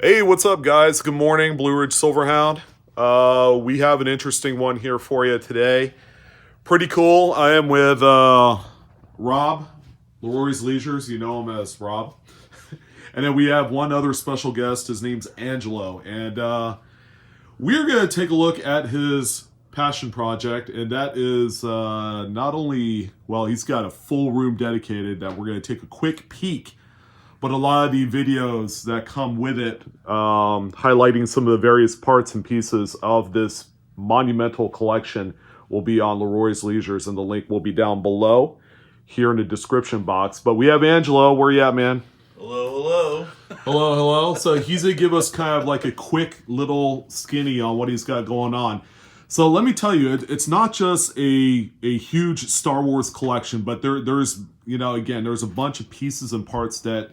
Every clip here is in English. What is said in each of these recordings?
Hey, what's up, guys? Good morning, Blue Ridge Silverhound. We have an interesting one here for you today. Pretty cool. I am with Rob, Leroy's Leisures. You know him as Rob. And then we have one other special guest. His name's Angelo. And we're going to take a look at his passion project. And that is not only, well, he's got a full room dedicated that we're going to take a quick peek, but a lot of the videos that come with it, highlighting some of the various parts and pieces of this monumental collection, will be on Leroy's Leisures, and the link will be down below here in the description box. But we have Angelo. Where you at, man? Hello. Hello. So he's going to give us kind of like a quick little skinny on what he's got going on. So let me tell you, it's not just a huge Star Wars collection, but there's, again, there's a bunch of pieces and parts that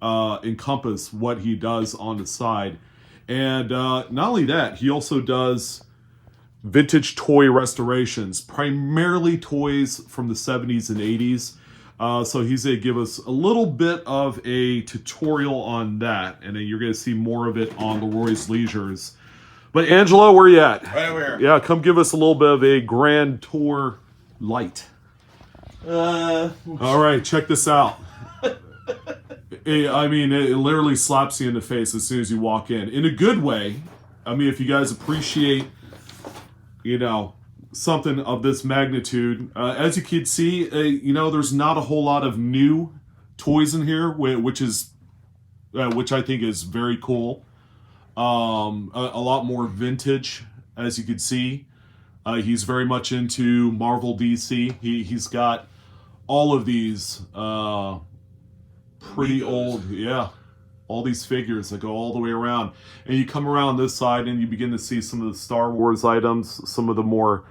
encompass what he does on the side. And not only that, he also does vintage toy restorations, primarily toys from the 70s and 80s. So he's going to give us a little bit of a tutorial on that, and then you're going to see more of it on Leroy's Leisures. But Angelo, where you at? Right over here. Yeah, come give us a little bit of a grand tour light. All right, check this out. I mean, it literally slaps you in the face as soon as you walk in a good way. I mean, if you guys appreciate, something of this magnitude, as you can see, there's not a whole lot of new toys in here, which I think is very cool. A lot more vintage, as you can see. He's very much into Marvel, DC. He's got all of these pretty old, all these figures that go all the way around. And you come around this side and you begin to see some of the Star Wars items, some of the more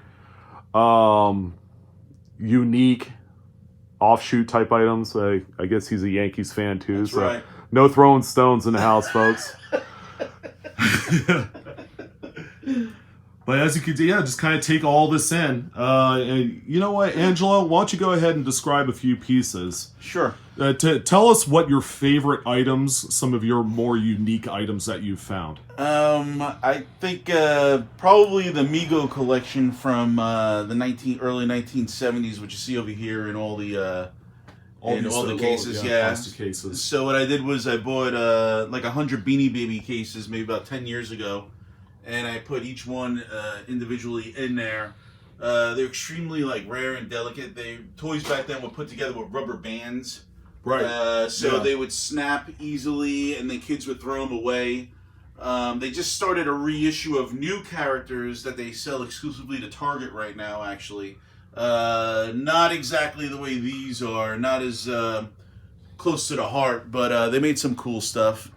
unique offshoot type items. I guess he's a Yankees fan too. That's so right. No throwing stones in the house, folks. But as you can see, just kind of take all this in. And you know what, Angelo? Why don't you go ahead and describe a few pieces? Sure. Tell us what your favorite items, some of your more unique items that you've found. I think probably the Mego collection from the early 1970s, which you see over here in all the cases. Plastic cases. So what I did was I bought like 100 Beanie Baby cases maybe about 10 years ago, and I put each one individually in there. They're extremely rare and delicate. Toys back then were put together with rubber bands. Right. They would snap easily, and the kids would throw them away. They just started a reissue of new characters that they sell exclusively to Target right now, actually. Not exactly the way these are, not as close to the heart, but they made some cool stuff.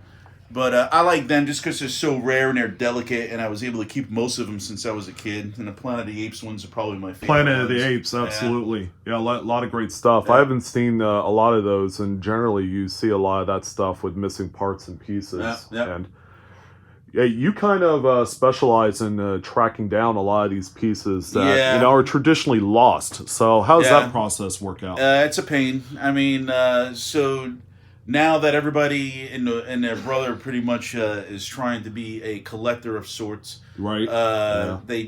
But I like them just because they're so rare and they're delicate, and I was able to keep most of them since I was a kid. And the Planet of the Apes ones are probably my favorite. Planet of ones. the Apes, absolutely. Yeah, a lot of great stuff. Yeah. I haven't seen a lot of those, and generally you see a lot of that stuff with missing parts and pieces. Yeah. And you kind of specialize in tracking down a lot of these pieces that are traditionally lost. So how does that process work out? It's a pain. I mean, so now that everybody and their brother pretty much is trying to be a collector of sorts, right? They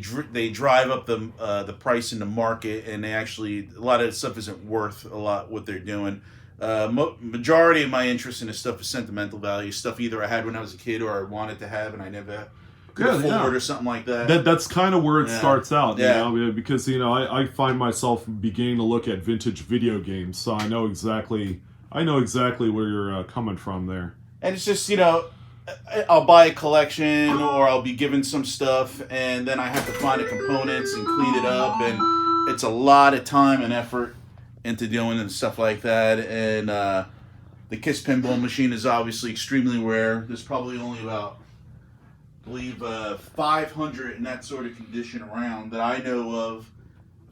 drive up the price in the market, and a lot of the stuff isn't worth a lot what they're doing. Majority of my interest in this stuff is sentimental value stuff either I had when I was a kid or I wanted to have and I never could afford or something like that. That's kind of where it starts out, because I find myself beginning to look at vintage video games, so I know exactly where you're coming from there. And it's just I'll buy a collection or I'll be given some stuff and then I have to find the components and clean it up, and it's a lot of time and effort into doing and stuff like that. And the Kiss pinball machine is obviously extremely rare. There's probably only about, I believe, 500 in that sort of condition around that I know of.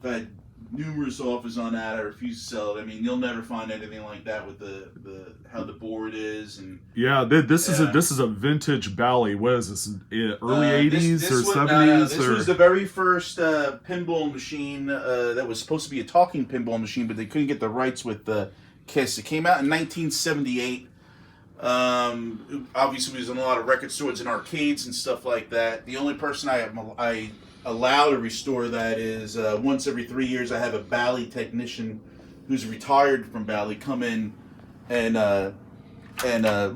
I've had numerous offers on that. I refuse to sell it. I mean, you'll never find anything like that with the how the board is. And this is a vintage Bally. What is this? Early 80s or 70s? This was the very first pinball machine that was supposed to be a talking pinball machine, but they couldn't get the rights with the Kiss. It came out in 1978. Obviously, he was in a lot of record stores and arcades and stuff like that. The only person I allow to restore that is once every 3 years I have a Bally technician who's retired from Bally come in and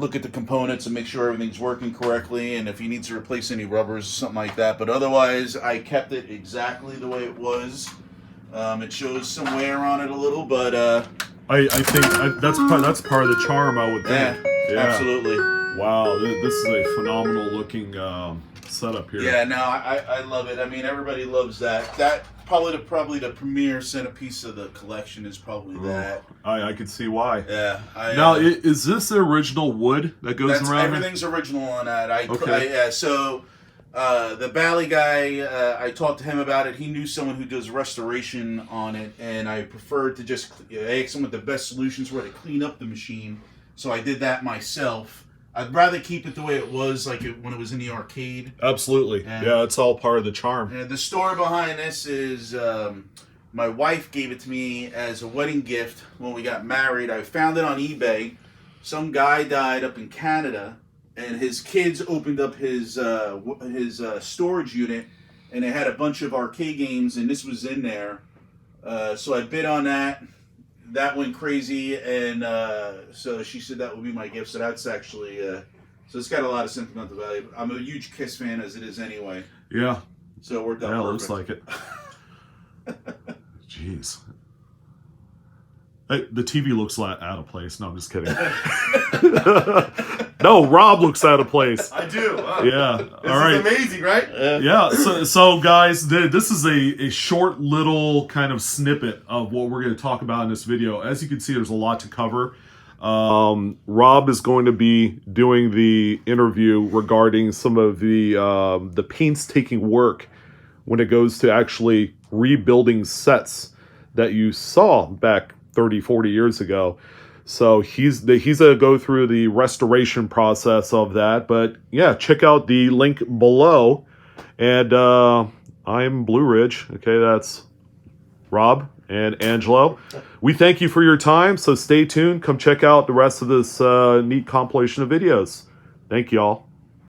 look at the components and make sure everything's working correctly, and if he needs to replace any rubbers or something like that. But otherwise, I kept it exactly the way it was. It shows some wear on it a little, but I think that's part of the charm, I would think. yeah, absolutely. Wow, this is a phenomenal looking setup here. Yeah, no, I love it. I mean, everybody loves that. That probably the premier centerpiece of the collection is probably that. I can see why. Yeah. Now, is this the original wood that goes around? Everything's original on that. Okay. So the Bally guy, I talked to him about it. He knew someone who does restoration on it, and I preferred to just ask him what the best solutions were to clean up the machine. So I did that myself. I'd rather keep it the way it was, like when it was in the arcade. Absolutely. Yeah, it's all part of the charm. And the story behind this is my wife gave it to me as a wedding gift when we got married. I found it on eBay. Some guy died up in Canada, and his kids opened up his storage unit, and it had a bunch of arcade games, and this was in there. So I bid on that. That went crazy, and so she said that would be my gift. So that's actually, so it's got a lot of sentimental value. I'm a huge Kiss fan as it is anyway. Yeah. So it worked out perfect. looks like it. Jeez. Hey, the TV looks out of place. No, I'm just kidding. No, Rob looks out of place. I do. Yeah. This is amazing, right? Yeah. So guys, this is a short little kind of snippet of what we're going to talk about in this video. As you can see, there's a lot to cover. Rob is going to be doing the interview regarding some of the painstaking work when it goes to actually rebuilding sets that you saw back 30, 40 years ago. So he's going to go through the restoration process of that. But yeah, check out the link below. And I'm Blue Ridge. Okay, that's Rob and Angelo. We thank you for your time. So stay tuned. Come check out the rest of this neat compilation of videos. Thank you all.